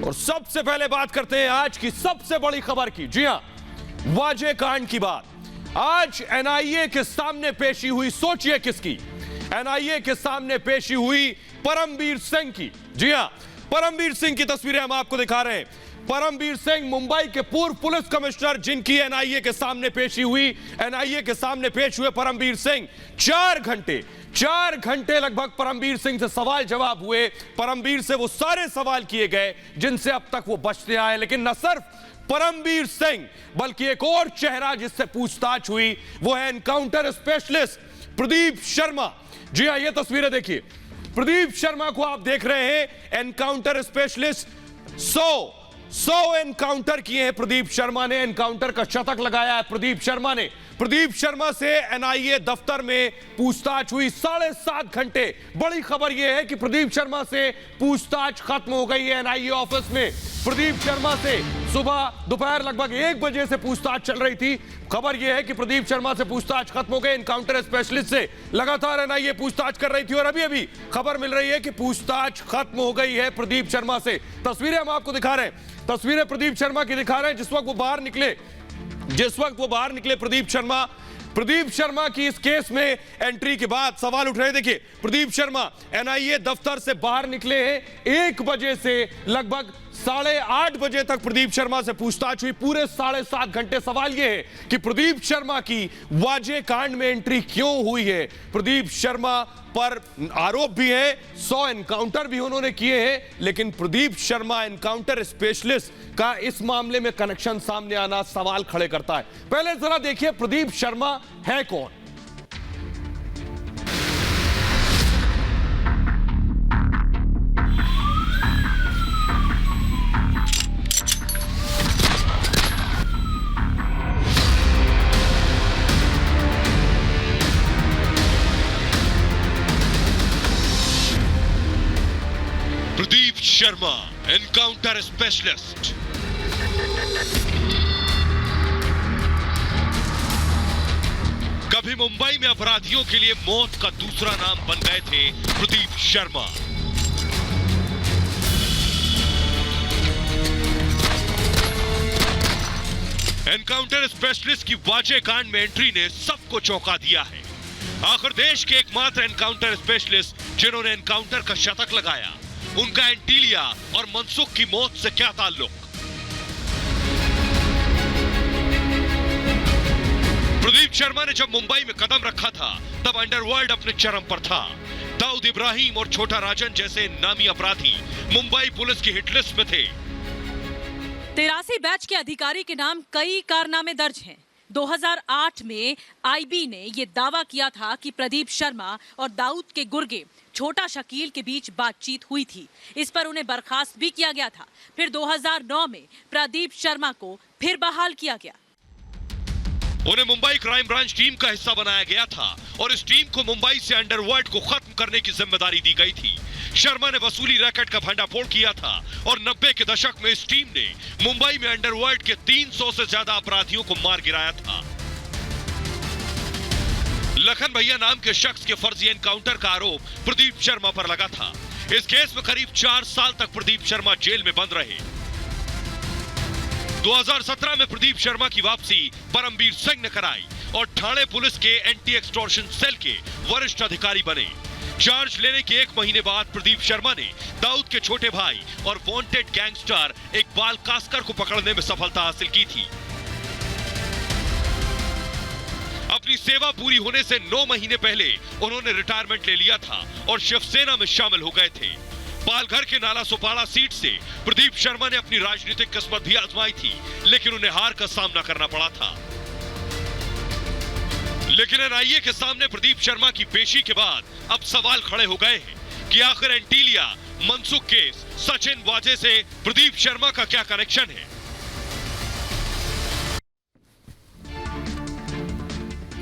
और सबसे पहले बात करते हैं आज की सबसे बड़ी खबर की। जी हां, वाजे कांड की बात। आज एनआईए के सामने पेशी हुई, सोचिए किसकी? एनआईए के सामने पेशी हुई परमबीर सिंह की। जी हां, परमबीर सिंह की तस्वीरें हम आपको दिखा रहे हैं। परमबीर सिंह मुंबई के पूर्व पुलिस कमिश्नर, जिनकी एनआईए के सामने पेशी हुई। एनआईए के सामने पेश हुए परमबीर सिंह। 4 घंटे लगभग परमबीर सिंह से सवाल जवाब हुए। परमबीर से वो सारे सवाल किए गए जिनसे अब तक वो बचते आए। लेकिन न सिर्फ परमबीर सिंह, बल्कि एक और चेहरा जिससे पूछताछ हुई, वो है एनकाउंटर स्पेशलिस्ट प्रदीप शर्मा। जी हां, ये तस्वीरें देखिए। प्रदीप शर्मा को आप देख रहे हैं, एनकाउंटर स्पेशलिस्ट। 100 एनकाउंटर किए हैं प्रदीप शर्मा ने। एनकाउंटर का शतक लगाया है प्रदीप शर्मा ने। प्रदीप शर्मा से एनआईए दफ्तर में पूछताछ हुई 7.5 घंटे। बड़ी खबर यह है कि प्रदीप शर्मा से पूछताछ खत्म हो गई है एनआईए ऑफिस में। प्रदीप शर्मा से सुबह दोपहर लगभग 1 बजे से पूछताछ चल रही थी। खबर यह है कि प्रदीप शर्मा से पूछताछ खत्म हो गई। एनकाउंटर स्पेशलिस्ट से लगातार एनआईए पूछताछ कर रही थी और अभी अभी खबर मिल रही है कि पूछताछ खत्म हो गई है प्रदीप शर्मा से। तस्वीरें हम आपको दिखा रहे हैं, तस्वीरें प्रदीप शर्मा की दिखा रहे हैं जिस वक्त वो बाहर निकले प्रदीप शर्मा की इस केस में एंट्री के बाद सवाल उठ रहे हैं। देखिए, प्रदीप शर्मा एनआईए दफ्तर से बाहर निकले हैं 1 बजे से लगभग 8:30 बजे तक प्रदीप शर्मा से पूछताछ हुई। पूरे 7.5 घंटे। सवाल यह है कि प्रदीप शर्मा की वाजे कांड में एंट्री क्यों हुई है। प्रदीप शर्मा पर आरोप भी है, 100 एनकाउंटर भी उन्होंने किए हैं, लेकिन प्रदीप शर्मा एनकाउंटर स्पेशलिस्ट का इस मामले में कनेक्शन सामने आना सवाल खड़े करता है। पहले जरा देखिए प्रदीप शर्मा है कौन। Pradeep Sharma, encounter specialist. कभी मुंबई में अपराधियों के लिए मौत का दूसरा नाम बन गए थे प्रदीप शर्मा। एनकाउंटर स्पेशलिस्ट की वाजे कांड में एंट्री ने सबको चौंका दिया है। आखिर देश के एकमात्र एनकाउंटर स्पेशलिस्ट जिन्होंने एनकाउंटर का शतक लगाया, उनका एंटीलिया और मनसुख की मौत से क्या ताल्लुक? प्रदीप शर्मा ने जब मुंबई में कदम रखा था, तब अंडरवर्ल्ड अपने चरम पर था। दाऊद इब्राहिम और छोटा राजन जैसे नामी अपराधी मुंबई पुलिस की हिटलिस्ट में थे। 83 बैच के अधिकारी के नाम कई कारनामे दर्ज हैं। 2008 में आईबी ने यह दावा किया था कि प्रदीप शर्मा और दाऊद के गुर्गे छोटा शकील के बीच बातचीत हुई थी। इस पर उन्हें बर्खास्त भी किया गया था। फिर 2009 में प्रदीप शर्मा को फिर बहाल किया गया। उन्हें मुंबई क्राइम ब्रांच टीम का हिस्सा बनाया गया था और इस टीम को मुंबई से अंडरवर्ल्ड को खत्म करने की जिम्मेदारी दी गई थी। शर्मा ने वसूली रैकेट का भंडाफोड़ किया था और 90 के दशक में इस टीम ने मुंबई में अंडरवर्ल्ड के 300 से ज्यादा अपराधियों को मार गिराया था। लखन भैया नाम के शख्स के फर्जी एनकाउंटर का आरोप प्रदीप शर्मा पर लगा था। इस केस में करीब 4 साल तक प्रदीप शर्मा जेल में बंद रहे। 2017 में प्रदीप शर्मा की वापसी परमबीर सिंह ने कराई और ठाणे पुलिस के एंटी एक्सटॉर्शन सेल के वरिष्ठ अधिकारी बने। चार्ज लेने के 1 महीने बाद प्रदीप शर्मा ने दाऊद के छोटे भाई और वांटेड गैंगस्टर इकबाल कास्कर को पकड़ने में सफलता हासिल की थी। अपनी सेवा पूरी होने से 9 महीने पहले उन्होंने रिटायरमेंट ले लिया था और शिवसेना में शामिल हो गए थे। पालघर के नाला सोपाड़ा सीट से प्रदीप शर्मा ने अपनी राजनीतिक किस्मत भी आजमाई थी, लेकिन उन्हें हार का सामना करना पड़ा था। लेकिन एनआईए के सामने प्रदीप शर्मा की पेशी के बाद अब सवाल खड़े हो गए हैं कि आखिर एंटीलिया, मनसुख केस, सचिन वाजे से प्रदीप शर्मा का क्या कनेक्शन है।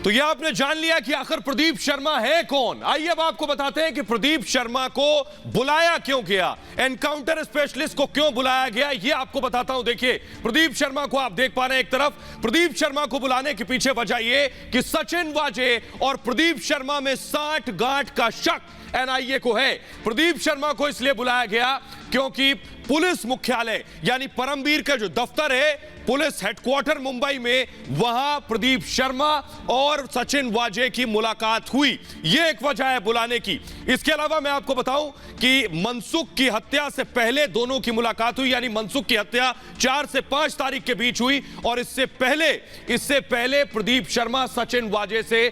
तो यह आपने जान लिया कि आखिर प्रदीप शर्मा है कौन। आइए अब आपको बताते हैं कि प्रदीप शर्मा को बुलाया क्यों गया, एनकाउंटर स्पेशलिस्ट को क्यों बुलाया गया, यह आपको बताता हूं। देखिए, प्रदीप शर्मा को आप देख पा रहे हैं, एक तरफ प्रदीप शर्मा को बुलाने के पीछे वजह यह कि सचिन वाजे और प्रदीप शर्मा में 60 गांठ का शक एनआईए को है। प्रदीप शर्मा को इसलिए बुलाया गया क्योंकि पुलिस मुख्यालय यानी परमवीर का जो दफ्तर है पुलिस हेडक्वार्टर मुंबई में, वहां प्रदीप शर्मा और सचिन वाजे की मुलाकात हुई। यह एक वजह है बुलाने की। इसके अलावा मैं आपको बताऊं कि मनसुख की हत्या से पहले दोनों की मुलाकात हुई, यानी मनसुख की हत्या 4 से 5 तारीख के बीच हुई और इससे पहले प्रदीप शर्मा सचिन वाजे से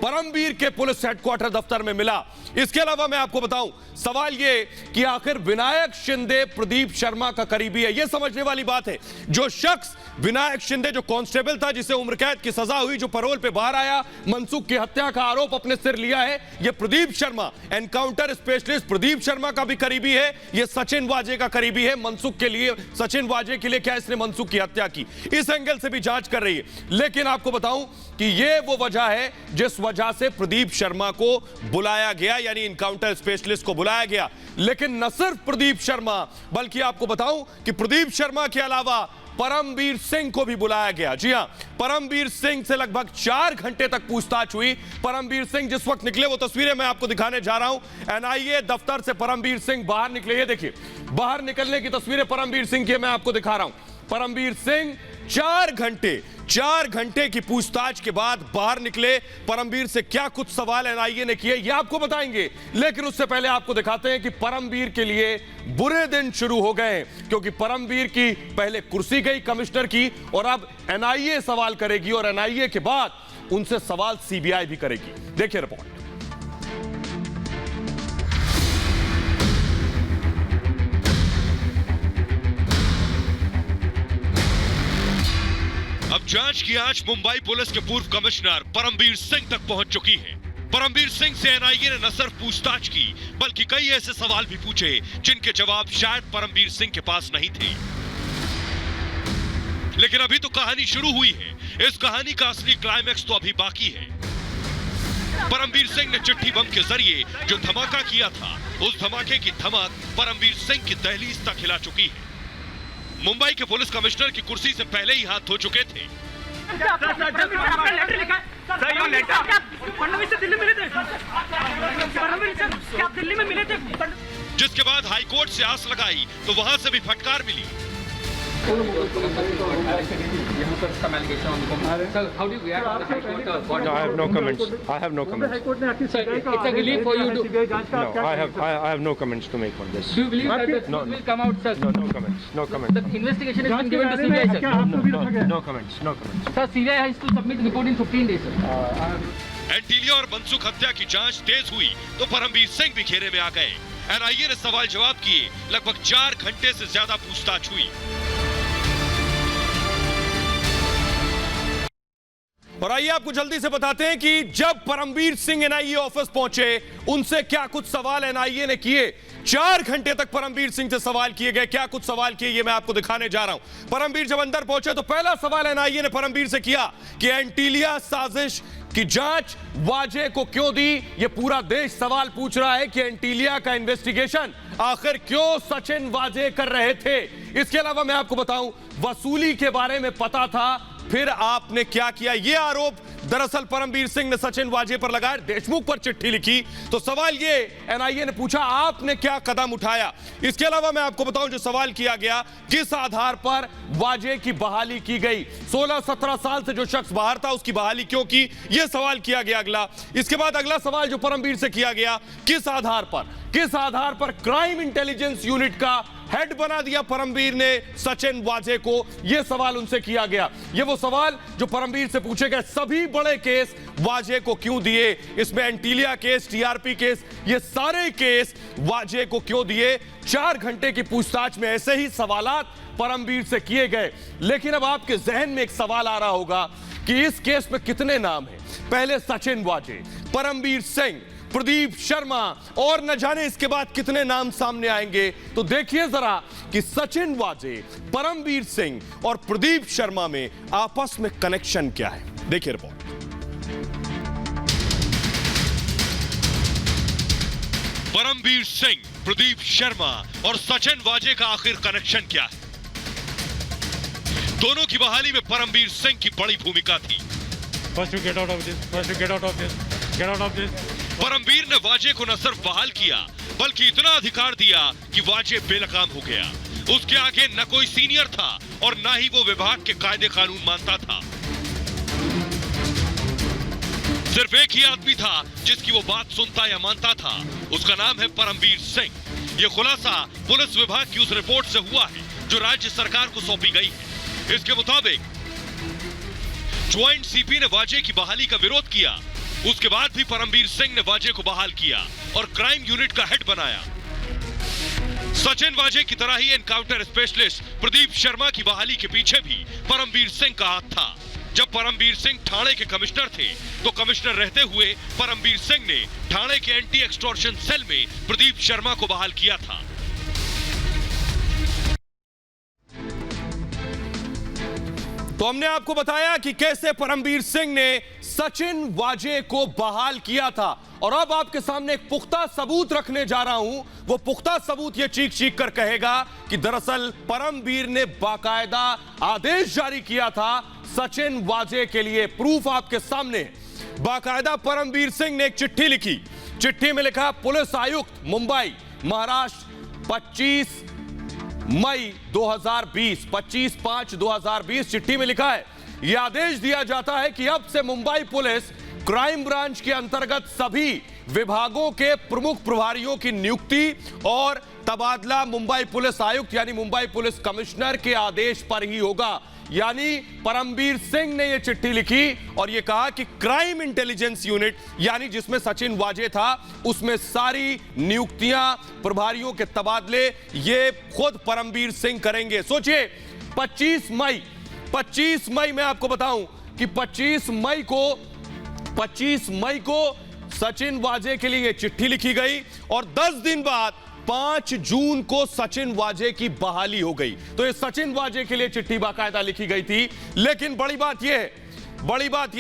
परमवीर के पुलिस हेडक्वार्टर दफ्तर में मिला। इसके अलावा मैं आपको बताऊं, सवाल यह कि आखिर विनायक शिंदे प्रदीप शर्मा का करीबी है। यह समझने वाली बात है। जो शख्स विनायक शिंदे जो कांस्टेबल था जिसे उम्र कैद की सजा हुई, जो पैरोल पे बाहर आया, मनसुख की हत्या का आरोप अपने सिर लिया है, यह प्रदीप शर्मा, एनकाउंटर स्पेशलिस्ट प्रदीप शर्मा का भी करीबी है, यह सचिन वाजे का करीबी है। मनसुख के लिए, सचिन वाजे के लिए क्या इसने मनसुख की हत्या की, इस एंगल से भी जांच कर रही है। लेकिन आपको बताऊं कि यह वो वजह है जिस वजह से प्रदीप शर्मा को बुलाया गया, यानी इनकाउंटर स्पेशलिस्ट को बुलाया गया। लेकिन न सिर्फ प्रदीप शर्मा, बल्कि आपको बताऊं कि प्रदीप शर्मा के अलावा परमवीर सिंह को भी बुलाया गया। जी हां, परमवीर सिंह से लगभग 4 घंटे तक पूछताछ हुई। परमवीर सिंह जिस वक्त निकले, वो तस्वीरें मैं आपको दिखाने जा रहा हूं। एनआईए दफ्तर से परमवीर सिंह बाहर निकले। ये देखिए, बाहर निकलने की तस्वीरें परमवीर सिंह की मैं आपको दिखा रहा हूं। परमवीर सिंह 4 घंटे की पूछताछ के बाद बाहर निकले। परमवीर से क्या कुछ सवाल एनआईए ने किए, यह आपको बताएंगे। लेकिन उससे पहले आपको दिखाते हैं कि परमवीर के लिए बुरे दिन शुरू हो गए, क्योंकि परमवीर की पहले कुर्सी गई कमिश्नर की, और अब एनआईए सवाल करेगी, और एनआईए के बाद उनसे सवाल सीबीआई भी करेगी। देखिए रिपोर्ट। अब जांच की आंच मुंबई पुलिस के पूर्व कमिश्नर परमवीर सिंह तक पहुंच चुकी है। परमवीर सिंह से एनआईए ने न सिर्फ पूछताछ की, बल्कि कई ऐसे सवाल भी पूछे जिनके जवाब शायद परमवीर सिंह के पास नहीं थे। लेकिन अभी तो कहानी शुरू हुई है। इस कहानी का असली क्लाइमैक्स तो अभी बाकी है। परमवीर सिंह ने चिट्ठी बम के जरिए जो धमाका किया था, उस धमाके की धमक परमवीर सिंह की दहलीज तक हिला चुकी है। मुंबई के पुलिस कमिश्नर की कुर्सी से पहले ही हाथ धो चुके थे। जिसके बाद हाईकोर्ट से आस लगाई तो वहां से भी फटकार मिली। Sir, how do you react to the High Court? No, I have no comments. I have no comments. Sir, it's a relief for you to... No, I have no comments to make on this. Do you believe that the truth will come out, sir? No comments. No comments. The investigation has been given to CBI, sir. No comments. No comments. Sir, CBI has to submit report in 15 days, sir. Antilia और मनसुख हत्या की जांच तेज हुई तो परमवीर सिंह भी घेरे में आ गए। एनआईए ने सवाल जवाब किए। लगभग 4 घंटे से ज्यादा पूछताछ हुई। और आइए आपको जल्दी से बताते हैं कि जब परमवीर सिंह एनआईए ऑफिस पहुंचे, उनसे क्या कुछ सवाल एनआईए ने किए। 4 घंटे तक परमवीर सिंह से सवाल किए गए। क्या कुछ सवाल किए, ये मैं आपको दिखाने जा रहा हूं। परमवीर जब अंदर पहुंचे तो पहला सवाल एनआईए ने परमवीर से किया कि एंटीलिया साजिश की जांच वाजे को क्यों दी। ये पूरा देश सवाल पूछ रहा है कि एंटीलिया का इन्वेस्टिगेशन आखिर क्यों सचिन वाजे कर रहे थे। इसके अलावा मैं आपको बताऊं, वसूली के बारे में पता था, फिर आपने क्या किया। यह आरोप दरअसल परमवीर सिंह ने सचिन वाजे पर लगाया। देशमुख पर चिट्ठी लिखी तो सवाल यह एनआईए ने पूछा, आपने क्या कदम उठाया। इसके अलावा मैं आपको बताऊं, जो सवाल किया गया, किस आधार पर वाजे की बहाली की गई। 16-17 साल से जो शख्स बाहर था उसकी बहाली क्यों की, यह सवाल किया गया अगला। इसके बाद अगला सवाल जो परमवीर से किया गया, किस आधार पर क्राइम इंटेलिजेंस यूनिट का हेड बना दिया परमवीर ने सचिन वाजे को। यह सवाल उनसे किया गया। यह वो सवाल जो परमवीर से पूछे गए, सभी बड़े केस वाजे को क्यों दिए। इसमें एंटीलिया केस, टीआरपी केस, ये सारे केस वाजे को क्यों दिए। 4 घंटे की पूछताछ में ऐसे ही सवालात परमवीर से किए गए। लेकिन अब आपके जहन में एक सवाल आ रहा होगा कि इस केस में कितने नाम हैं। पहले सचिन वाजे, परमवीर सिंह, प्रदीप शर्मा, और न जाने इसके बाद कितने नाम सामने आएंगे। तो देखिए जरा कि सचिन वाजे, परमवीर सिंह और प्रदीप शर्मा में आपस में कनेक्शन क्या है। देखिए रिपोर्ट। परमवीर सिंह, प्रदीप शर्मा और सचिन वाजे का आखिर कनेक्शन क्या है। दोनों की बहाली में परमवीर सिंह की बड़ी भूमिका थी। First you get out of this. Get out of this. Paramvir ने वाजे को न सिर्फ बहाल किया, बल्कि इतना अधिकार दिया कि वाजे बेलगाम हो गया। उसके आगे न कोई सीनियर था और न ही वो विभाग के कायदे कानून मानता था। सिर्फ एक ही आदमी था जिसकी वो बात सुनता या मानता था। उसका नाम है परमवीर सिंह। ये खुलासा पुलिस विभाग की उस रिपोर्ट से हुआ है जो राज्य सरकार को सौंपी गई है। इसके मुताबिक ज्वाइंट सीपी ने वाजे की बहाली का विरोध किया। उसके बाद भी परमवीर सिंह ने वाजे को बहाल किया और क्राइम यूनिट का हेड बनाया। सचिन वाजे की तरह ही एनकाउंटर स्पेशलिस्ट प्रदीप शर्मा की बहाली के पीछे भी परमवीर सिंह का हाथ था। जब परमवीर सिंह ठाणे के कमिश्नर थे तो कमिश्नर रहते हुए परमवीर सिंह ने ठाणे के एंटी एक्सटॉर्शन सेल में प्रदीप शर्मा को बहाल किया था। तो हमने आपको बताया कि कैसे परमवीर सिंह ने सचिन वाजे को बहाल किया था और अब आपके सामने एक पुख्ता सबूत रखने जा रहा हूं। वो पुख्ता सबूत ये चीख चीख कर कहेगा कि दरअसल परमवीर ने बाकायदा आदेश जारी किया था सचिन वाजे के लिए। प्रूफ आपके सामने। बाकायदा परमवीर सिंह ने एक चिट्ठी लिखी। चिट्ठी में लिखा, पुलिस आयुक्त मुंबई महाराष्ट्र 25 मई 2020 25/5/2020 चिट्ठी में लिखा है, यह आदेश दिया जाता है कि अब से मुंबई पुलिस क्राइम ब्रांच के अंतर्गत सभी विभागों के प्रमुख प्रभारियों की नियुक्ति और तबादला मुंबई पुलिस आयुक्त यानी मुंबई पुलिस कमिश्नर के आदेश पर ही होगा। यानी परमवीर सिंह ने यह चिट्ठी लिखी और यह कहा कि क्राइम इंटेलिजेंस यूनिट यानी जिसमें सचिन वाजे था उसमें सारी नियुक्तियां प्रभारियों के तबादले ये खुद परमवीर सिंह करेंगे। सोचिए 25 मई मैं आपको बताऊं कि 25 मई को सचिन वाजे के लिए चिट्ठी लिखी गई और 10 दिन बाद 5 जून को सचिन वाजे की बहाली हो गई। तो ये सचिन वाजे के लिए चिट्ठी बाकायदा लिखी गई थी। लेकिन बड़ी बात यह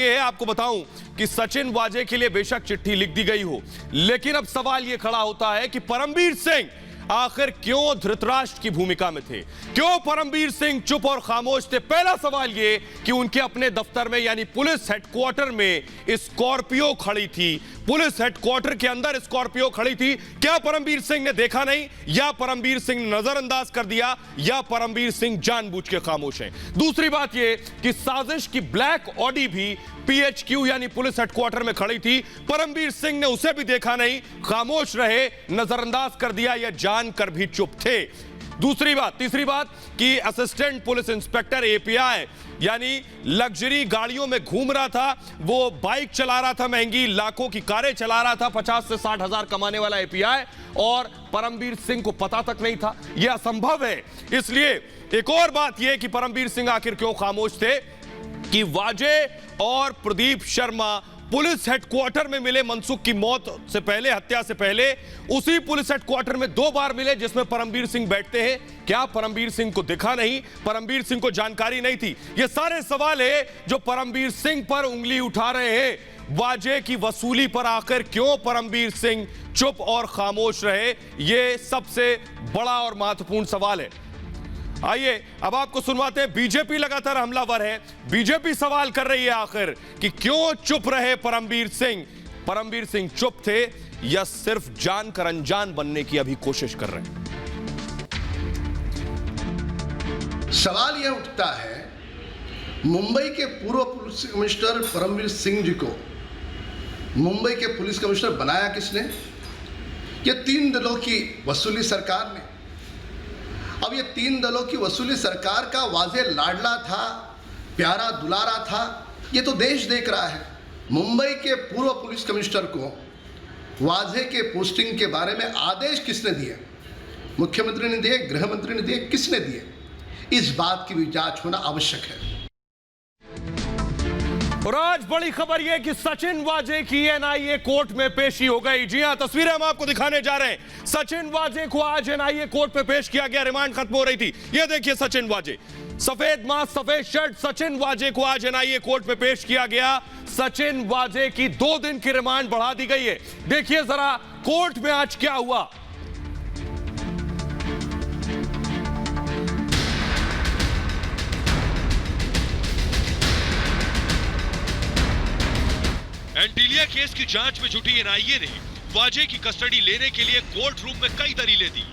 है आपको बताऊं कि सचिन वाजे के लिए बेशक चिट्ठी लिख दी गई हो, लेकिन अब सवाल यह खड़ा होता है कि परमवीर सिंह आखिर क्यों धृतराष्ट्र की भूमिका में थे? क्यों परमवीर सिंह चुप और खामोश थे? पहला सवाल यह कि उनके अपने दफ्तर में यानी पुलिस हेडक्वार्टर में स्कॉर्पियो खड़ी थी। पुलिस हेडक्वार्टर के अंदर स्कॉर्पियो खड़ी थी। क्या परमवीर सिंह ने देखा नहीं, या परमवीर सिंह ने नजरअंदाज कर दिया, या परमवीर सिंह जानबूझ के खामोश हैं? दूसरी बात यह कि साजिश की ब्लैक ऑडी भी PHQ यानी पुलिस हेडक्वार्टर में खड़ी थी। परमवीर सिंह ने उसे भी देखा नहीं, खामोश रहे, नजरअंदाज कर दिया या जानकर भी चुप थे। तीसरी बात कि असिस्टेंट पुलिस इंस्पेक्टर API यानी लग्जरी गाड़ियों में घूम रहा था, वो बाइक चला रहा था, महंगी लाखों की कारें चला रहा था, 50 से 60 हजार कमाने वाला API, और परमवीर सिंह को पता तक नहीं था। यह असंभव है। इसलिए एक और बात यह कि परमवीर सिंह आखिर क्यों खामोश थे कि वाजे और प्रदीप शर्मा पुलिस हेडक्वार्टर में मिले मनसुख की मौत से पहले, हत्या से पहले। उसी पुलिस हेडक्वार्टर में 2 बार मिले जिसमें परमवीर सिंह बैठते हैं। क्या परमवीर सिंह को दिखा नहीं? परमवीर सिंह को जानकारी नहीं थी? ये सारे सवाल है जो परमवीर सिंह पर उंगली उठा रहे हैं। वाजे की वसूली पर आखिर क्यों परमवीर सिंह चुप और खामोश रहे? ये सबसे बड़ा और महत्वपूर्ण सवाल है। आइए अब आपको सुनवाते हैं। बीजेपी लगातार हमलावर है। बीजेपी सवाल कर रही है आखिर कि क्यों चुप रहे परमवीर सिंह? परमवीर सिंह चुप थे या सिर्फ जानकर अनजान बनने की अभी कोशिश कर रहे हैं? सवाल यह उठता है, मुंबई के पूर्व पुलिस कमिश्नर परमवीर सिंह जी को मुंबई के पुलिस कमिश्नर बनाया किसने? ये 3 दलों की वसूली सरकार ने। अब ये 3 दलों की वसूली सरकार का वाजे लाडला था, प्यारा दुलारा था, ये तो देश देख रहा है। मुंबई के पूर्व पुलिस कमिश्नर को वाजे के पोस्टिंग के बारे में आदेश किसने दिए? मुख्यमंत्री ने दिए, गृह मंत्री ने दिए, किसने दिए? इस बात की भी जांच होना आवश्यक है। और आज बड़ी खबर यह कि सचिन वाजे की NIA कोर्ट में पेशी हो गई। जी हां, तस्वीरें हम आपको दिखाने जा रहे हैं। सचिन वाजे को आज NIA कोर्ट में पेश किया गया। रिमांड खत्म हो रही थी। यह देखिए सचिन वाजे, सफेद मास्क, सफेद शर्ट। सचिन वाजे को आज NIA कोर्ट में पेश किया गया। सचिन वाजे की 2 दिन की रिमांड बढ़ा दी गई है। देखिए जरा कोर्ट में आज क्या हुआ। एंटीलिया केस की जांच में जुटी NIA ने वाजे की कस्टडी लेने के लिए कोर्ट रूम में कई दलीलें दी।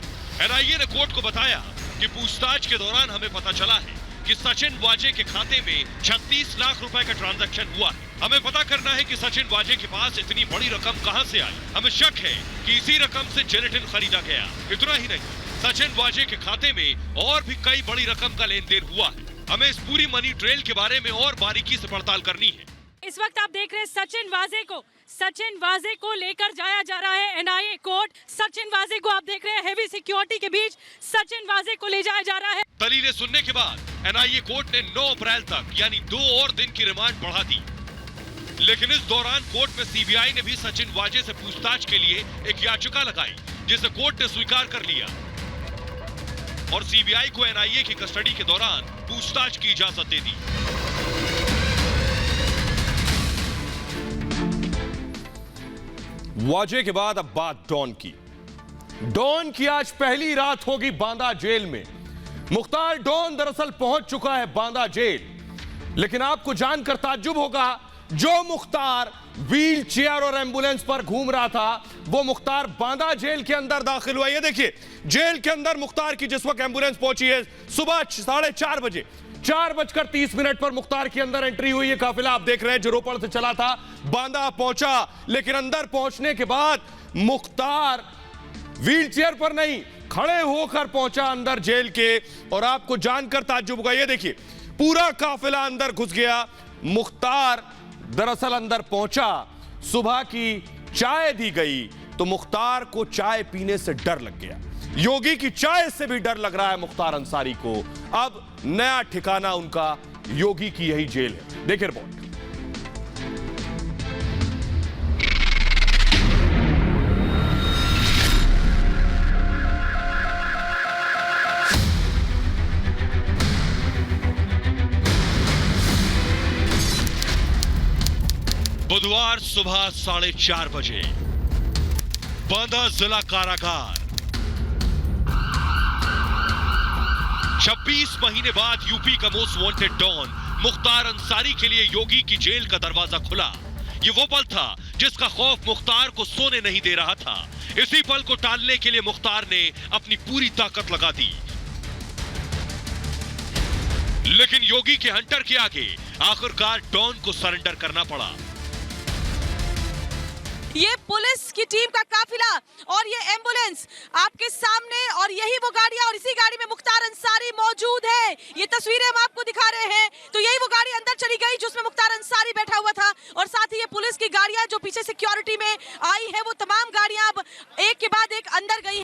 एनआईए ने कोर्ट को बताया कि पूछताछ के दौरान हमें पता चला है कि सचिन वाजे के खाते में 36 लाख रुपए का ट्रांजैक्शन हुआ है। हमें पता करना है कि सचिन वाजे के पास इतनी बड़ी रकम कहां से आई। हमें शक है कि इसी रकम से जेलेटिन खरीदा गया। इतना ही नहीं, सचिन वाजे के खाते में और भी कई बड़ी रकम का लेन देन हुआ है। हमें इस पूरी मनी ट्रेल के बारे में और बारीकी से पड़ताल करनी है। इस वक्त आप देख रहे हैं सचिन वाजे को लेकर जाया जा रहा है एनआईए कोर्ट। सचिन वाजे को आप देख रहे हैं हेवी सिक्योरिटी के बीच सचिन वाजे को ले जाया जा रहा है। दलीलें सुनने के बाद एनआईए कोर्ट ने 9 अप्रैल तक यानी 2 और दिन की रिमांड बढ़ा दी। लेकिन इस दौरान कोर्ट में सीबीआई ने भी सचिन वाजे से पूछताछ के लिए एक याचिका लगाई, जिसे कोर्ट ने स्वीकार कर लिया और सीबीआई को एनआईए की कस्टडी के दौरान पूछताछ की इजाजत दे दी। वाजे के बाद अब बात डॉन की। डॉन की आज पहली रात होगी बांदा जेल में। मुख्तार डॉन दरअसल पहुंच चुका है बांदा जेल, लेकिन आपको जानकर ताज्जुब होगा, जो मुख्तार व्हील चेयर और एम्बुलेंस पर घूम रहा था, वो मुख्तार बांदा जेल के अंदर दाखिल हुआ। ये देखिए, जेल के अंदर मुख्तार की जिस वक्त एम्बुलेंस पहुंची है सुबह 4:30 बजे, 4:30 पर मुख्तार की अंदर एंट्री हुई। ये काफिला आप देख रहे हैं जो रोपड़ से चला था, बांदा पहुंचा, लेकिन अंदर पहुंचने के बाद मुख्तार व्हील चेयर पर नहीं, खड़े होकर पहुंचा अंदर जेल के। और आपको जानकर ताज्जुब होगा, ये देखिए पूरा काफिला अंदर घुस गया। मुख्तार दरअसल अंदर पहुंचा, सुबह की चाय दी गई तो मुख्तार को चाय पीने से डर लग गया। योगी की चाय से भी डर लग रहा है मुख्तार अंसारी को। अब नया ठिकाना उनका योगी की यही जेल है। देखिए रिपोर्ट। बुधवार सुबह 4:30 बजे बांदा जिला कारागार। 26 महीने बाद यूपी का most wanted don Mukhtar Ansari के लिए योगी की जेल का दरवाजा खुला। ये वो पल था जिसका खौफ मुख्तार को सोने नहीं दे रहा था। इसी पल को टालने के लिए मुख्तार ने अपनी पूरी ताकत लगा दी, लेकिन योगी के हंटर के आगे आखिरकार डॉन को सरेंडर करना पड़ा। ये पुलिस की टीम का काफिला और ये एम्बुलेंस आपके सामने, और यही वो गाड़ियां, और इसी गाड़ी में मुख्तार अंसारी मौजूद है। ये तस्वीरें हम आपको दिखा रहे हैं। तो यही वो गाड़ी अंदर चली गई जिसमें मुख्तार अंसारी बैठा हुआ था, और साथ ही ये पुलिस की गाड़ियां जो पीछे सिक्योरिटी में आई है, वो तमाम गाड़ियां अब एक के बाद एक अंदर गई।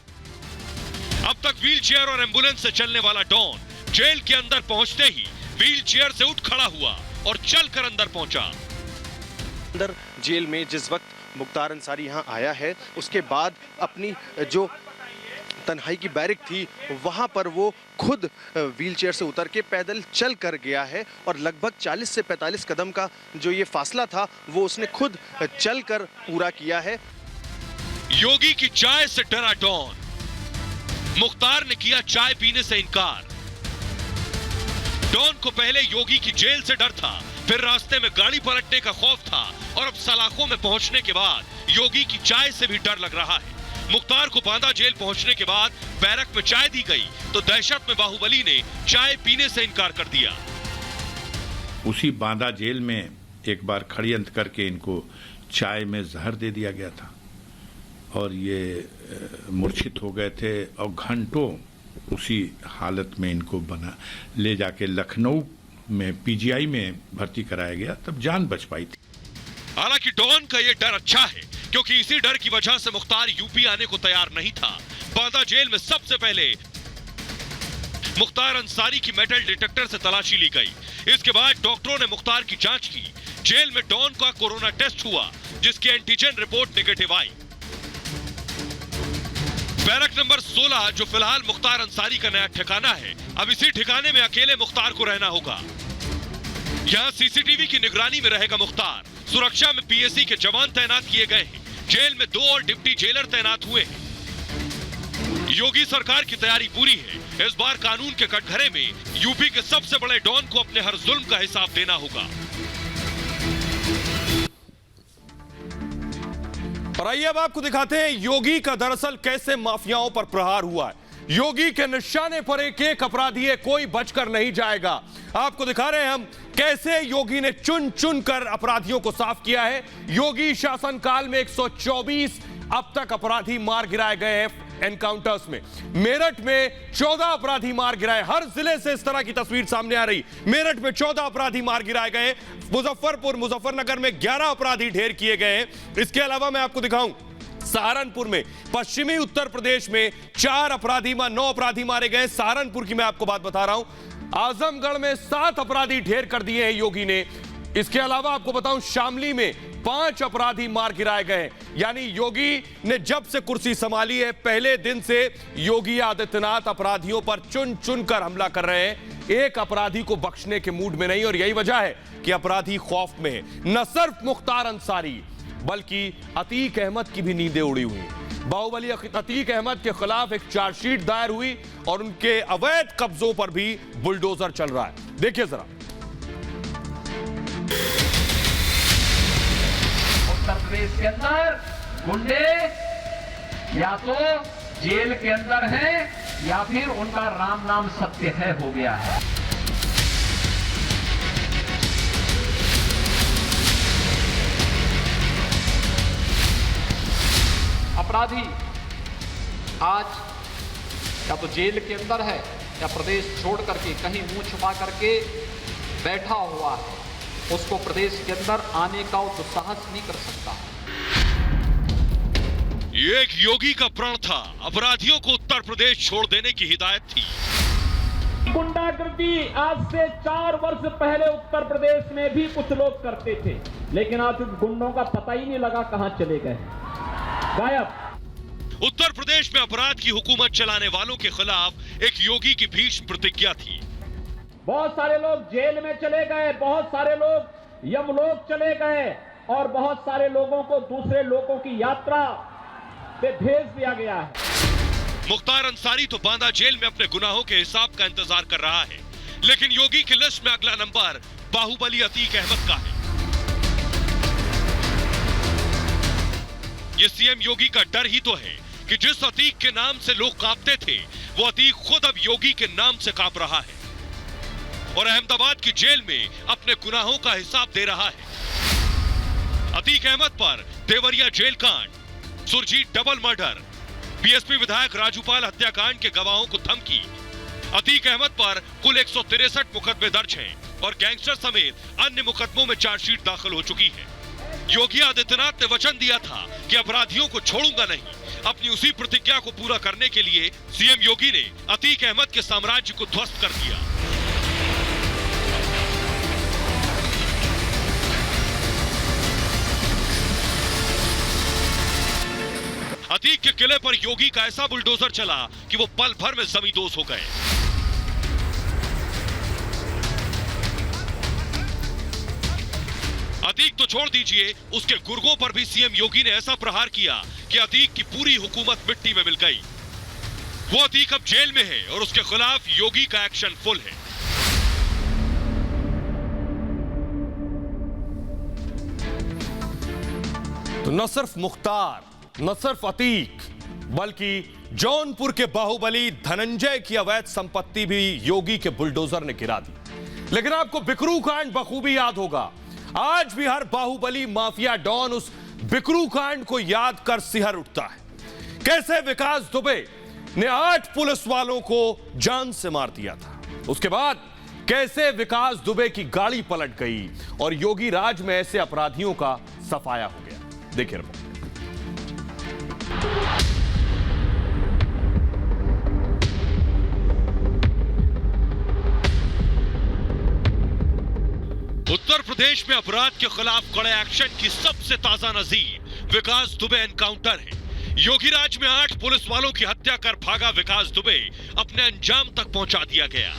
अब तक व्हील चेयर और एम्बुलेंस से चलने वाला डॉन जेल के अंदर पहुंचते ही व्हील चेयर से उठ खड़ा हुआ और चलकर अंदर पहुंचा। अंदर जेल में जिस वक्त मुख्तार अंसारी यहाँ आया है, उसके बाद अपनी जो तन्हाई की बैरिक थी वहाँ पर वो खुद व्हीलचेयर से उतर के पैदल चल कर गया है, और लगभग 40 से 45 कदम का जो ये फासला था वो उसने खुद चल कर पूरा किया है। योगी की चाय से डरा डॉन, मुख्तार ने किया चाय पीने से इनकार। डॉन को पहले योगी की जेल से डर था, फिर रास्ते में गाड़ी पलटने का खौफ था, और अब सलाखों में पहुंचने के बाद योगी की चाय से भी डर लग रहा है। मुख्तार को बांदा जेल पहुंचने के बाद बैरक में चाय दी गई तो दहशत में बाहुबली ने चाय पीने से इनकार कर दिया। उसी बांदा जेल में एक बार षड्यंत्र करके इनको चाय में जहर दे दिया गया था, और ये मूर्छित हो गए थे, और घंटों उसी हालत में इनको ले जाके लखनऊ में पीजीआई में भर्ती कराया गया, तब जान बच पाई थी। हालांकि डॉन का यह डर अच्छा है, क्योंकि इसी डर की वजह से मुख्तार यूपी आने को तैयार नहीं था। बांदा जेल में सबसे पहले मुख्तार अंसारी की मेटल डिटेक्टर से तलाशी ली गई। इसके बाद डॉक्टरों ने मुख्तार की जांच की। जेल में डॉन का कोरोना टेस्ट हुआ, जिसकी एंटीजन रिपोर्ट नेगेटिव आई। बैरक नंबर 16 जो फिलहाल मुख्तार अंसारी का नया ठिकाना है, अब इसी ठिकाने में अकेले मुख्तार को रहना होगा। यहाँ सीसीटीवी की निगरानी में रहेगा मुख्तार। सुरक्षा में पीएसी के जवान तैनात किए गए हैं। जेल में 2 और डिप्टी जेलर तैनात हुए हैं। योगी सरकार की तैयारी पूरी है। इस बार कानून के कटघरे में यूपी के सबसे बड़े डॉन को अपने हर जुल्म का हिसाब देना होगा। और आइए अब आपको दिखाते हैं योगी का दरअसल कैसे माफियाओं पर प्रहार हुआ है। योगी के निशाने पर एक एक अपराधी है, कोई बचकर नहीं जाएगा। आपको दिखा रहे हैं हम कैसे योगी ने चुन चुन कर अपराधियों को साफ किया है। योगी शासनकाल में 124 अब तक अपराधी मार गिराए गए हैं एनकाउंटर्स में। मेरठ में 14 अपराधी मार गिराए, हर जिले से इस तरह की तस्वीर सामने आ रही। मेरठ में 14 अपराधी मार गिराए गए, मुजफ्फरनगर में 11 अपराधी ढेर किए गए। इसके अलावा मैं आपको दिखाऊं सहारनपुर में, पश्चिमी उत्तर प्रदेश में 9 अपराधी मारे गए। सहारनपुर की मैं आपको बात बता रहा हूं। आजमगढ़ में 7 अपराधी ढेर कर दिए हैं योगी ने। इसके अलावा आपको बताऊं शामली में 5 अपराधी मार गिराए गए। यानी योगी ने जब से कुर्सी संभाली है पहले दिन से योगी आदित्यनाथ अपराधियों पर चुन चुन कर हमला कर रहे हैं। एक अपराधी को बख्शने के मूड में नहीं, और यही वजह है कि अपराधी खौफ में है। न सिर्फ मुख्तार अंसारी बल्कि अतीक अहमद की भी नींदें उड़ी हुई। बाहुबली अतीक अहमद के खिलाफ एक चार्जशीट दायर हुई और उनके अवैध कब्जों पर भी बुलडोजर चल रहा है। देखिए जरा। उत्तर प्रदेश के अंदर गुंडे या तो जेल के अंदर हैं या फिर उनका राम नाम सत्य है हो गया है। अपराधी आज या तो जेल के अंदर है या प्रदेश छोड़ करके कहीं मुंह छुपा करके बैठा हुआ है, उसको प्रदेश के अंदर आने का दुस्साहस नहीं कर सकता। ये एक योगी का प्रण था, अपराधियों को उत्तर प्रदेश छोड़ देने की हिदायत थी। गुंडागर्दी आज से 4 वर्ष पहले उत्तर प्रदेश में भी कुछ लोग करते थे, लेकिन आज उन गुंडों का पता ही नहीं लगा कहां चले गए, गायब। उत्तर प्रदेश में अपराध की हुकूमत चलाने वालों के खिलाफ एक योगी की भीष्म प्रतिज्ञा थी। बहुत सारे लोग जेल में चले गए, बहुत सारे लोग यमलोक चले गए और बहुत सारे लोगों को दूसरे लोगों की यात्रा पे भेज दिया गया है। मुख्तार अंसारी तो बांदा जेल में अपने गुनाहों के हिसाब का इंतजार कर रहा है, लेकिन योगी की लिस्ट में अगला नंबर बाहुबली अतीक अहमद का है। ये सीएम योगी का डर ही तो है कि जिस अतीक के नाम से लोग कांपते थे वो अतीक खुद अब योगी के नाम से कांप रहा है और अहमदाबाद की जेल में अपने गुनाहों का हिसाब दे रहा है। अतीक अहमद पर देवरिया जेल कांड, सुरजीत डबल मर्डर, बीएसपी विधायक राजूपाल हत्याकांड के गवाहों को धमकी। अतीक अहमद पर कुल 163 मुकदमे दर्ज हैं और गैंगस्टर समेत अन्य मुकदमों में चार्जशीट दाखिल हो चुकी है। योगी आदित्यनाथ ने वचन दिया था कि अपराधियों को छोड़ूंगा नहीं। अपनी उसी प्रतिज्ञा को पूरा करने के लिए सीएम योगी ने अतीक अहमद के साम्राज्य को ध्वस्त कर दिया। अतीक के किले पर योगी का ऐसा बुलडोजर चला कि वो पल भर में जमींदोज हो गए। अतीक तो छोड़ दीजिए, उसके गुर्गों पर भी सीएम योगी ने ऐसा प्रहार किया कि अतीक की पूरी हुकूमत मिट्टी में मिल गई। वो अतीक अब जेल में है और उसके खिलाफ योगी का एक्शन फुल है। तो न सिर्फ मुख्तार, न सिर्फ अतीक, बल्कि जौनपुर के बाहुबली धनंजय की अवैध संपत्ति भी योगी के बुलडोजर ने गिरा दी। लेकिन आपको बिकरू कांड बखूबी याद होगा। आज भी हर बाहुबली माफिया डॉन उस बिकरू कांड को याद कर सिहर उठता है। कैसे विकास दुबे ने 8 पुलिस वालों को जान से मार दिया था। उसके बाद कैसे विकास दुबे की गाड़ी पलट गई और योगी राज में ऐसे अपराधियों का सफाया हो गया। देखिए रिपोर्ट। उत्तर प्रदेश में अपराध के खिलाफ कड़े एक्शन की सबसे ताजा नजीर विकास दुबे एनकाउंटर है। योगी राज में 8 पुलिस वालों की हत्या कर भागा विकास दुबे अपने अंजाम तक पहुंचा दिया गया।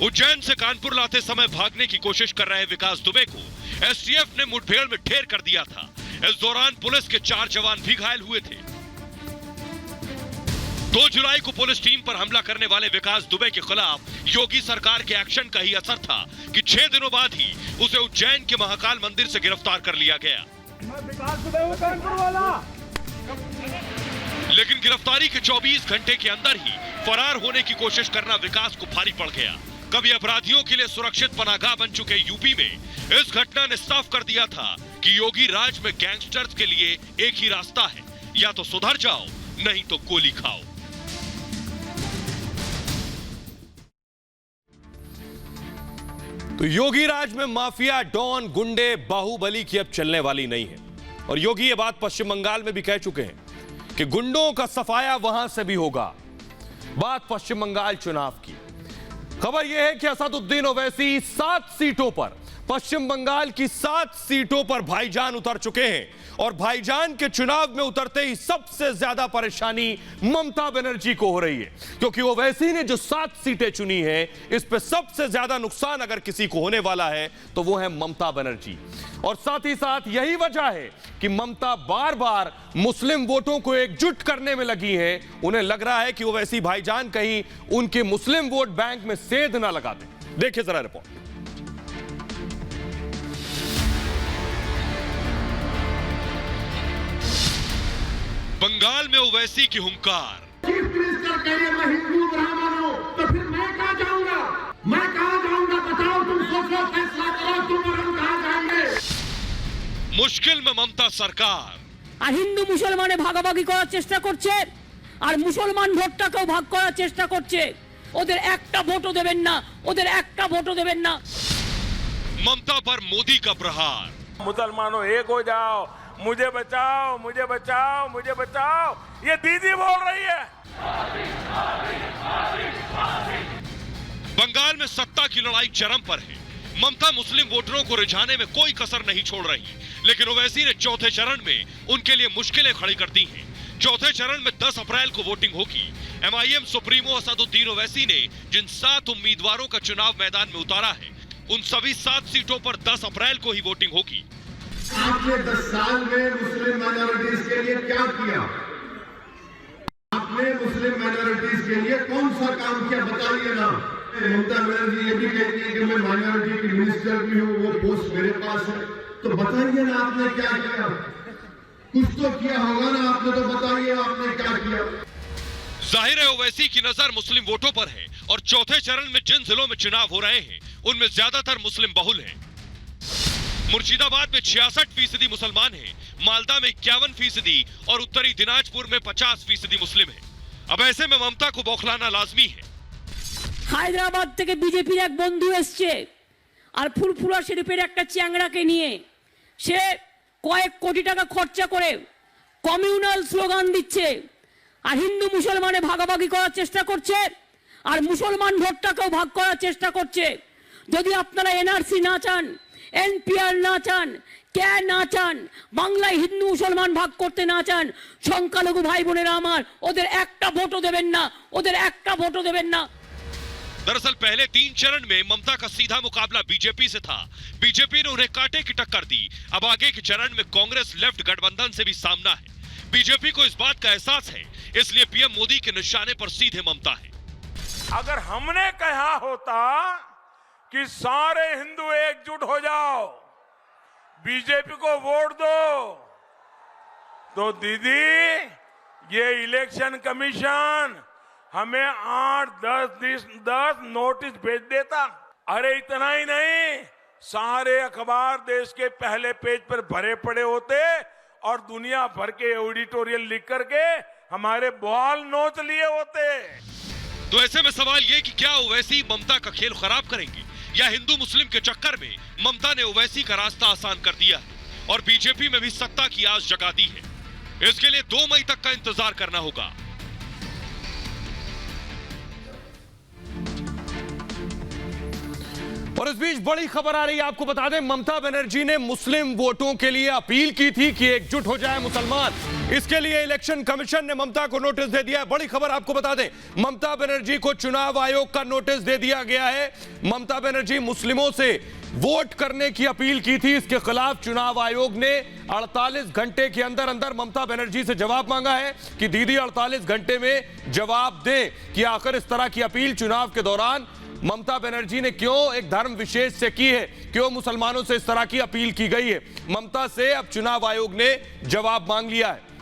उज्जैन से कानपुर लाते समय भागने की कोशिश कर रहे विकास दुबे को एसटीएफ ने मुठभेड़ में ढेर कर दिया था। इस दौरान पुलिस के 4 जवान भी घायल हुए थे। 2 जुलाई को पुलिस टीम पर हमला करने वाले विकास दुबे के खिलाफ योगी सरकार के एक्शन का ही असर था कि 6 दिनों बाद ही उसे उज्जैन के महाकाल मंदिर से गिरफ्तार कर लिया गया। लेकिन गिरफ्तारी के 24 घंटे के अंदर ही फरार होने की कोशिश करना विकास को भारी पड़ गया। कभी अपराधियों के लिए सुरक्षित पनाहगाह बन चुके यूपी में इस घटना ने साफ कर दिया था कि योगी राज में गैंगस्टर्स के लिए एक ही रास्ता है, या तो सुधर जाओ नहीं तो गोली खाओ। तो योगी राज में माफिया, डॉन, गुंडे, बाहुबली की अब चलने वाली नहीं है। और योगी ये बात पश्चिम बंगाल में भी कह चुके हैं कि गुंडों का सफाया वहां से भी होगा। बात पश्चिम बंगाल चुनाव की। खबर यह है कि असदुद्दीन ओवैसी 7 सीटों पर, पश्चिम बंगाल की 7 सीटों पर भाईजान उतर चुके हैं। और भाईजान के चुनाव में उतरते ही सबसे ज्यादा परेशानी ममता बनर्जी को हो रही है, क्योंकि ओवैसी ने जो 7 सीटें चुनी है, इस पे सबसे ज्यादा नुकसान अगर किसी को होने वाला है तो वो है ममता बनर्जी। और साथ ही साथ यही वजह है कि ममता बार बार मुस्लिम वोटों को एकजुट करने में लगी है। उन्हें लग रहा है कि ओवैसी भाईजान कहीं उनके मुस्लिम वोट बैंक में सेंध ना लगा दे। देखिए जरा रिपोर्ट। बंगाल में ओवैसी की हुंकार। चीफ मिनिस्टर कह रहे मैं हिंदू ब्राह्मण हूं, तो फिर मैं कहां जाऊंगा? मैं कहां जाऊंगा? बताओ, तुम सोचो, फैसला करो, तुम और हम कहां जाएंगे? मुश्किल में ममता सरकार। আর হিন্দু মুসলমানে ভাগাভাগি করার চেষ্টা করছে, আর মুসলমান ভোটটাকেও ভাগ করার চেষ্টা করছে। ওদের একটা ভোটও দেবেন না, ওদের একটা ভোটও দেবেন না। ममता पर मोदी का प्रहार। मुसलमानों एक हो जाओ, मुझे बचाओ, मुझे बचाओ, मुझे बचाओ, ये दीदी बोल रही है। बंगाल में सत्ता की लड़ाई चरम पर है। ममता मुस्लिम वोटरों को रिझाने में कोई कसर नहीं छोड़ रही, लेकिन ओवैसी ने चौथे चरण में उनके लिए मुश्किलें खड़ी कर दी हैं। चौथे चरण में 10 अप्रैल को वोटिंग होगी। एमआईएम सुप्रीमो असदुद्दीन ओवैसी ने जिन 7 उम्मीदवारों का चुनाव मैदान में उतारा है, उन सभी 7 सीटों पर 10 अप्रैल को ही वोटिंग होगी। आपने 10 साल में मुस्लिम माइनॉरिटीज के लिए क्या किया? आपने मुस्लिम माइनॉरिटीज के लिए कौन सा काम किया, बताइए ना। ममता बनर्जी ये भी कहती है कि मैं माइनॉरिटी की मिनिस्टर भी हूँ, वो पोस्ट मेरे पास है, तो बताइए ना आपने क्या किया? कुछ तो किया होगा ना आपने, तो बताइए आपने क्या किया। जाहिर है ओवैसी की नजर मुस्लिम वोटों पर है, और चौथे चरण में जिन जिलों में चुनाव हो रहे हैं उनमें ज्यादातर मुस्लिम बहुल हैं। मुर्शिदाबाद में 66% मुसलमान हैं, मालदा में 51% और उत्तरी दिनाजपुर में 50% मुस्लिम हैं। अब ऐसे में ममता को बौखलाना लाजमी है। হায়দ্রাবাদ থেকে বিজেপির এক বন্ধু এসছে, আর ফুরফুরা শরীফের একটা চ্যাংড়াকে নিয়ে সে কয়েক কোটি টাকা খরচা করে কমিউনাল স্লোগান দিচ্ছে, আর হিন্দু মুসলমানে ভাগাভাগি করার চেষ্টা করছে, আর মুসলমান ভোটটাকেও ভাগ করার চেষ্টা করছে। যদি আপনারা এনআরসি না চান, এনপিআর না চান, কে না চান, বাংলায় হিন্দু মুসলমান ভাগ করতে না চান, সংখ্যালঘু ভাই বোনেরা আমার, ওদের একটা ভোটও দেবেন না, ওদের একটা ভোটও দেবেন না। दरअसल पहले 3 चरण में ममता का सीधा मुकाबला बीजेपी से था। बीजेपी ने उन्हें कांटे की टक्कर दी। अब आगे के चरण में कांग्रेस लेफ्ट गठबंधन से भी सामना है। बीजेपी को इस बात का एहसास है, इसलिए पीएम मोदी के निशाने पर सीधे ममता है। अगर हमने कहा होता कि सारे हिंदू एकजुट हो जाओ, बीजेपी को वोट दो, तो दीदी ये इलेक्शन कमीशन हमें 8-10 नोटिस भेज देता। अरे इतना ही नहीं, सारे अखबार देश के पहले पेज पर भरे पड़े होते और दुनिया भर के एडिटोरियल लिख करके हमारे बॉल नोच लिए होते। तो ऐसे में सवाल ये कि क्या ओवैसी ममता का खेल खराब करेंगे, या हिंदू मुस्लिम के चक्कर में ममता ने ओवैसी का रास्ता आसान कर दिया है और बीजेपी में भी सत्ता की आस जगा दी है। इसके लिए 2 मई तक का इंतजार करना होगा। और इस बीच बड़ी खबर आ रही है, आपको बता दें, ममता बनर्जी ने मुस्लिम वोटों के लिए अपील की थी कि एकजुट हो जाए मुसलमान। इसके लिए इलेक्शन कमीशन ने ममता को नोटिस दे दिया है। बड़ी खबर आपको बता दें, ममता बनर्जी को चुनाव आयोग का नोटिस दे दिया गया है। ममता बनर्जी मुस्लिमों से वोट करने की अपील की थी, इसके खिलाफ चुनाव आयोग ने 48 घंटे के अंदर अंदर ममता बनर्जी से जवाब मांगा है कि दीदी 48 घंटे में जवाब दें कि आखिर इस तरह की अपील चुनाव के दौरान ममता बनर्जी ने क्यों एक धर्म विशेष से की है, क्यों मुसलमानों से इस तरह की अपील की गई है। ममता से अब चुनाव आयोग ने जवाब मांग लिया है।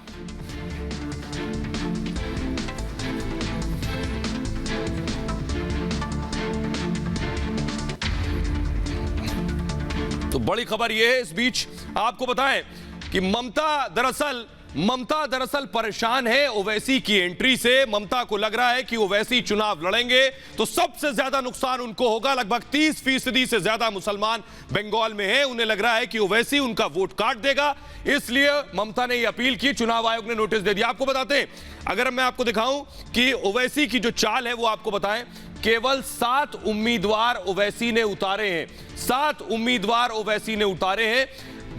तो बड़ी खबर यह है, इस बीच आपको बताएं कि ममता दरअसल परेशान है ओवैसी की एंट्री से। ममता को लग रहा है कि ओवैसी चुनाव लड़ेंगे तो सबसे ज्यादा नुकसान उनको होगा। लगभग 30% से ज्यादा मुसलमान बंगाल में हैं। उन्हें लग रहा है कि ओवैसी उनका वोट काट देगा, इसलिए ममता ने यह अपील की। चुनाव आयोग ने नोटिस दे दिया। आपको बताते हैं, अगर मैं आपको दिखाऊं कि ओवैसी की जो चाल है वो आपको बताएं, केवल 7 उम्मीदवार ओवैसी ने उतारे हैं। 7 उम्मीदवार ओवैसी ने उतारे हैं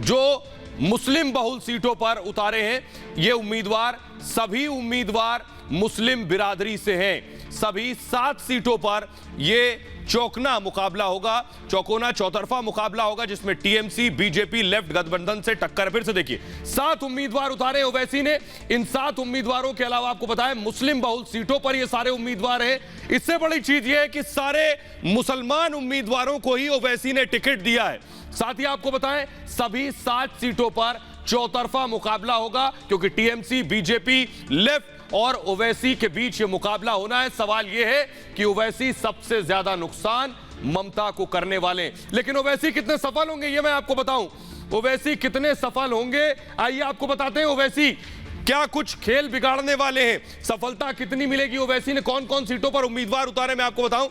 जो मुस्लिम बहुल सीटों पर उतारे हैं। ये उम्मीदवार सभी उम्मीदवार मुस्लिम बिरादरी से हैं। सभी 7 सीटों पर ये चौकोना मुकाबला होगा, चौतरफा मुकाबला होगा, जिसमें टीएमसी, बीजेपी, लेफ्ट गठबंधन से टक्कर। फिर से देखिए, 7 उम्मीदवार उतारे ओवैसी ने। इन 7 उम्मीदवारों के अलावा आपको बताएं मुस्लिम बहुल सीटों पर ये सारे उम्मीदवार हैं। इससे बड़ी चीज ये है कि सारे मुसलमान उम्मीदवारों को ही ओवैसी ने टिकट दिया है। साथ ही आपको बताएं सभी 7 सीटों पर चौतरफा मुकाबला होगा, क्योंकि टीएमसी, बीजेपी, लेफ्ट और ओवैसी के बीच ये मुकाबला होना है। सवाल यह है कि ओवैसी सबसे ज्यादा नुकसान ममता को करने वाले, लेकिन ओवैसी कितने सफल होंगे ये मैं आपको बताऊं। ओवैसी कितने सफल होंगे आइए आपको बताते हैं। ओवैसी क्या कुछ खेल बिगाड़ने वाले हैं, सफलता कितनी मिलेगी, ओवैसी ने कौन कौन सीटों पर उम्मीदवार उतारे, मैं आपको बताऊं।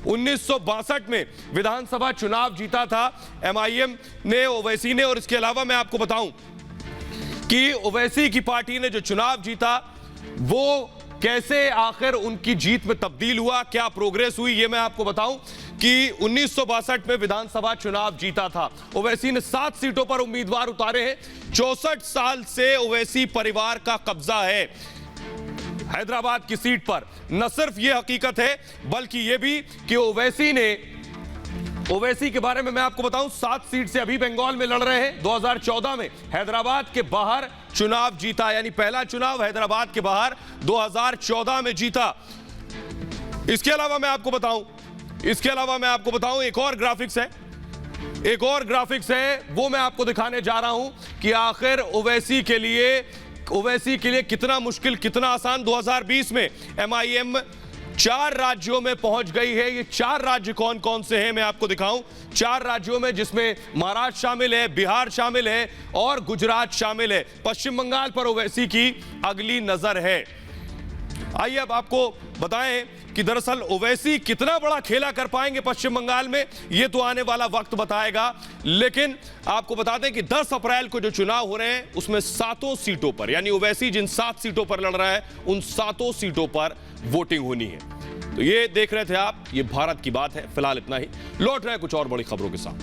1962 में विधानसभा चुनाव जीता था एमआईएम ने, ओवैसी ने। और इसके अलावा मैं आपको बताऊं कि ओवैसी की पार्टी ने जो चुनाव जीता वो कैसे आखिर उनकी जीत में तब्दील हुआ, क्या प्रोग्रेस हुई, ये मैं आपको बताऊं कि 1962 में विधानसभा चुनाव जीता था। ओवैसी ने 7 सीटों पर उम्मीदवार उतारे हैं। 64 साल से ओवैसी परिवार का कब्जा है हैदराबाद की सीट पर। न सिर्फ यह हकीकत है बल्कि यह भी कि ओवैसी के बारे में मैं आपको बताऊं, 7 सीट से अभी बंगाल में लड़ रहे हैं। 2014 में हैदराबाद के बाहर चुनाव जीता, यानी पहला चुनाव हैदराबाद के बाहर 2014 में जीता। इसके अलावा मैं आपको बताऊं एक और ग्राफिक्स है, वो मैं आपको दिखाने जा रहा हूं कि आखिर ओवैसी के लिए कितना मुश्किल कितना आसान। 2020 में एमआईएम 4 राज्यों में पहुंच गई है। ये 4 राज्य कौन कौन से हैं मैं आपको दिखाऊं। 4 राज्यों में, जिसमें महाराष्ट्र शामिल है, बिहार शामिल है और गुजरात शामिल है। पश्चिम बंगाल पर ओवैसी की अगली नजर है। आइए अब आपको बताएं कि दरअसल ओवैसी कितना बड़ा खेला कर पाएंगे पश्चिम बंगाल में, ये तो आने वाला वक्त बताएगा। लेकिन आपको बता दें कि 10 अप्रैल को जो चुनाव हो रहे हैं उसमें 7 सीटों पर, यानी ओवैसी जिन 7 सीटों पर लड़ रहा है उन 7 सीटों पर वोटिंग होनी है। तो ये देख रहे थे आप, ये भारत की बात है। फिलहाल इतना ही, लौट रहे हैं कुछ और बड़ी खबरों के साथ।